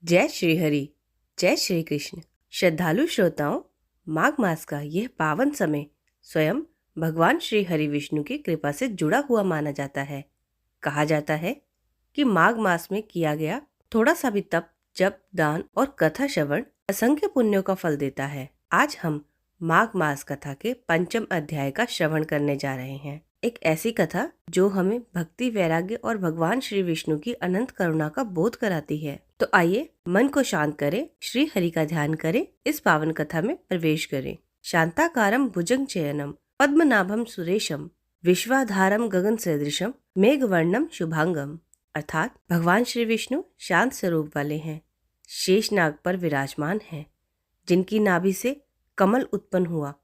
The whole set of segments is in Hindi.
जय श्री हरि, जय श्री कृष्ण। श्रद्धालु श्रोताओं, माघ मास का यह पावन समय स्वयं भगवान श्री हरि विष्णु की कृपा से जुड़ा हुआ माना जाता है। कहा जाता है कि माघ मास में किया गया थोड़ा सा भी तप, जप, दान और कथा श्रवण असंख्य पुण्यों का फल देता है। आज हम माघ मास कथा के पंचम अध्याय का श्रवण करने जा रहे हैं। एक ऐसी कथा जो हमें भक्ति, वैराग्य और भगवान श्री विष्णु की अनंत करुणा का बोध कराती है। तो आइए मन को शांत करें, श्री हरि का ध्यान करें, इस पावन कथा में प्रवेश करें। शांताकारं भुजंग चयनम पद्मनाभम सुरेशम विश्वाधारम गगन सदृशम मेघवर्णम शुभांगम। अर्थात भगवान श्री विष्णु शांत स्वरूप वाले हैं, शेषनाग पर विराजमान हैं, जिनकी नाभि से कमल उत्पन्न हुआ,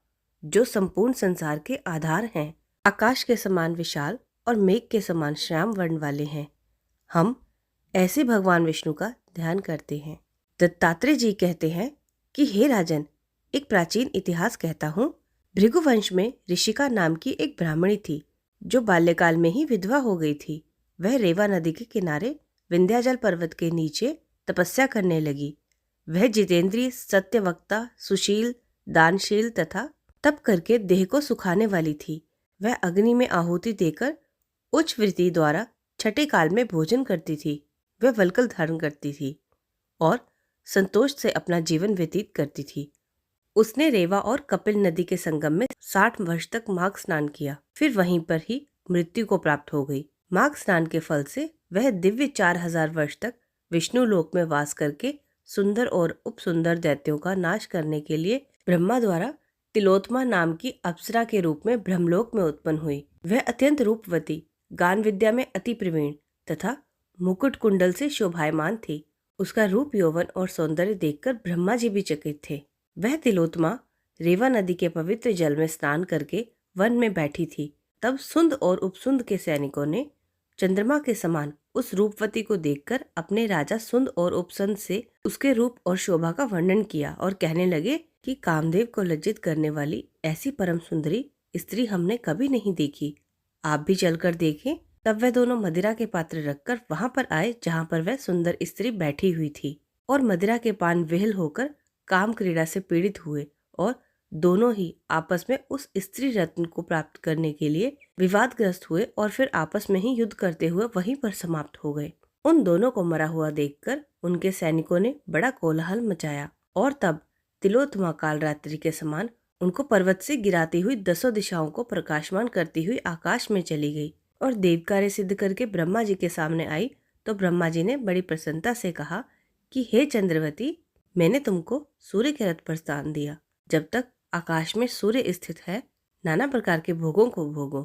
जो संपूर्ण संसार के आधार हैं, आकाश के समान विशाल और मेघ के समान श्याम वर्ण वाले हैं। हम ऐसे भगवान विष्णु का ध्यान करते हैं। दत्तात्रेय जी कहते हैं कि हे राजन, एक प्राचीन इतिहास कहता हूँ। भृगुवंश में ऋषिका नाम की एक ब्राह्मणी थी, जो बाल्यकाल में ही विधवा हो गई थी। वह रेवा नदी के किनारे विंध्याचल पर्वत के नीचे तपस्या करने लगी। वह जितेंद्रिय, सत्यवक्ता, सुशील, दानशील तथा तप करके देह को सुखाने वाली थी। वह अग्नि में आहुति देकर उच्च वृत्ति द्वारा छठे काल में भोजन करती थी। वह वल्कल धारण करती थी और संतोष से अपना जीवन व्यतीत करती थी। उसने रेवा और कपिल नदी के संगम में 60 वर्ष तक माघ स्नान किया, फिर वहीं पर ही मृत्यु को प्राप्त हो गई। माघ स्नान के फल से वह दिव्य 4000 वर्ष तक विष्णु लोक में वास करके सुंदर और उपसुंदर दैत्यों का नाश करने के लिए ब्रह्मा द्वारा तिलोत्मा नाम की अप्सरा के रूप में ब्रह्मलोक में उत्पन्न हुई। वह अत्यंत रूपवती, गान विद्या में अति प्रवीण तथा मुकुट कुंडल से शोभायमान थी। उसका रूप, यौवन और सौंदर्य देखकर ब्रह्मा जी भी चकित थे। वह तिलोत्मा रेवा नदी के पवित्र जल में स्नान करके वन में बैठी थी। तब सुंद और उपसुंद के सैनिकों ने चंद्रमा के समान उस रूपवती को देखकर अपने राजा सुंद और उपसुंद से उसके रूप और शोभा का वर्णन किया और कहने लगे कि कामदेव को लज्जित करने वाली ऐसी परम सुंदरी स्त्री हमने कभी नहीं देखी। आप भी चलकर देखें। तब वह दोनों मदिरा के पात्र रखकर वहां पर आए जहां पर वह सुंदर स्त्री बैठी हुई थी, और मदिरा के पान विहल होकर काम क्रीड़ा से पीड़ित हुए और दोनों ही आपस में उस स्त्री रत्न को प्राप्त करने के लिए विवादग्रस्त हुए और फिर आपस में ही युद्ध करते हुए वहीं पर समाप्त हो गए। उन दोनों को मरा हुआ देखकर उनके सैनिकों ने बड़ा कोलाहल मचाया और तब तिलोत्तमा काल रात्रि के समान उनको पर्वत से गिराती हुई 10 दिशाओं को प्रकाशमान करती हुई आकाश में चली गई और देव कार्य सिद्ध करके ब्रह्मा जी के सामने आई। तो ब्रह्मा जी ने बड़ी प्रसन्नता से कहा कि हे चंद्रवती, मैंने तुमको सूर्य के रथ पर स्थान दिया। जब तक आकाश में सूर्य स्थित है, नाना प्रकार के भोगों को भोगो।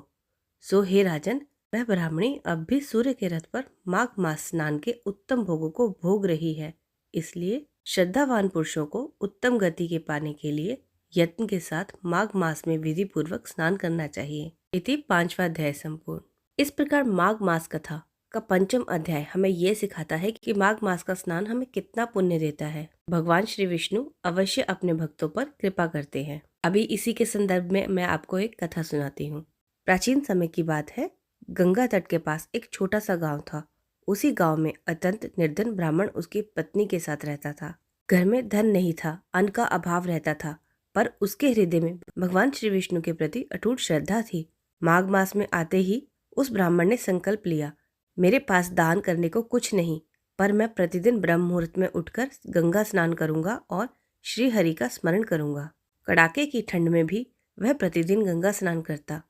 सो हे राजन, वह ब्राह्मणी अब भी सूर्य के रथ पर माघ मास स्नान के उत्तम भोगों को भोग रही है। इसलिए श्रद्धावान पुरुषों को उत्तम गति के पाने के लिए यत्न के साथ माघ मास में विधि पूर्वक स्नान करना चाहिए। इति 5वां अध्याय संपूर्ण। इस प्रकार माघ मास कथा का पंचम अध्याय हमें ये सिखाता है कि माघ मास का स्नान हमें कितना पुण्य देता है। भगवान श्री विष्णु अवश्य अपने भक्तों पर कृपा करते हैं। अभी इसी के संदर्भ में मैं आपको एक कथा सुनाती हूँ। प्राचीन समय की बात है। गंगा तट के पास एक छोटा सा गांव था। उसी गांव में अत्यंत निर्धन ब्राह्मण उसकी पत्नी के साथ रहता था। घर में धन नहीं था, अन्न का अभाव रहता था, पर उसके हृदय में भगवान श्री विष्णु के प्रति अटूट श्रद्धा थी। माघ मास में आते ही उस ब्राह्मण ने संकल्प लिया, मेरे पास दान करने को कुछ नहीं, पर मैं प्रतिदिन ब्रह्म मुहूर्त में उठकर गंगा स्नान करूंगा और श्री हरि का स्मरण करूंगा। कड़ाके की ठंड में भी वह प्रतिदिन गंगा स्नान करता,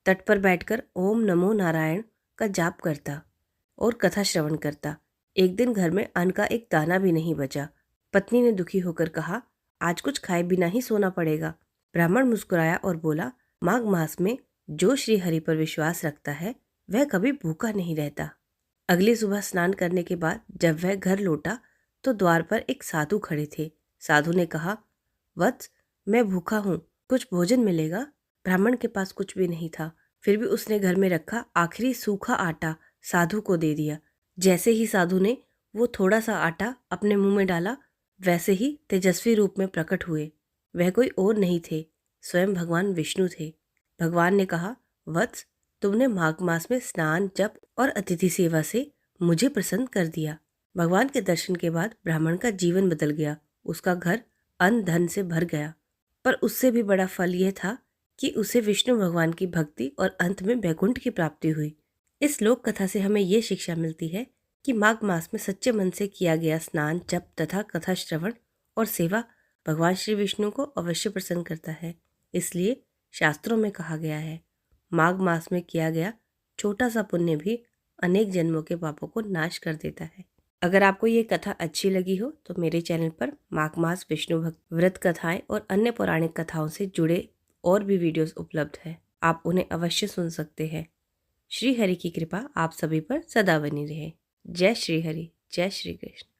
तट पर बैठकर ओम नमो नारायण का जाप करता और कथा श्रवण करता। एक दिन घर में अन्न का एक दाना भी नहीं बचा। पत्नी ने दुखी होकर कहा, आज कुछ खाए बिना ही सोना पड़ेगा। ब्राह्मण मुस्कुराया और बोला, माघ मास में जो श्री हरि पर विश्वास रखता है वह कभी भूखा नहीं रहता। अगली सुबह स्नान करने के बाद जब वह घर लौटा तो द्वार पर एक साधु खड़े थे। साधु ने कहा, वत्स, मैं भूखा हूँ, कुछ भोजन मिलेगा? ब्राह्मण के पास कुछ भी नहीं था, फिर भी उसने घर में रखा आखिरी सूखा आटा साधु को दे दिया। जैसे ही साधु ने वो थोड़ा सा आटा अपने मुंह में डाला, वैसे ही तेजस्वी रूप में प्रकट हुए। वह कोई और नहीं थे, स्वयं भगवान विष्णु थे। भगवान ने कहा, वत्स, तुमने माघ मास में स्नान, जप और अतिथि सेवा से मुझे प्रसन्न कर दिया। भगवान के दर्शन के बाद ब्राह्मण का जीवन बदल गया। उसका घर अन्न धन से भर गया, पर उससे भी बड़ा फल यह था कि उसे विष्णु भगवान की भक्ति और अंत में वैकुंठ की प्राप्ति हुई। इस लोक कथा से हमें ये शिक्षा मिलती है कि माघ मास में सच्चे मन से किया गया स्नान, जप तथा कथा श्रवण और सेवा भगवान श्री विष्णु को अवश्य प्रसन्न करता है। इसलिए शास्त्रों में कहा गया है, माघ मास में किया गया छोटा सा पुण्य भी अनेक जन्मों के पापों को नाश कर देता है। अगर आपको ये कथा अच्छी लगी हो तो मेरे चैनल पर माघ मास विष्णु भक्त व्रत कथाएं और अन्य पौराणिक कथाओं से जुड़े और भी वीडियोस उपलब्ध हैं। आप उन्हें अवश्य सुन सकते हैं। श्री हरि की कृपा आप सभी पर सदा बनी रहे। जय श्री हरि, जय श्री कृष्ण।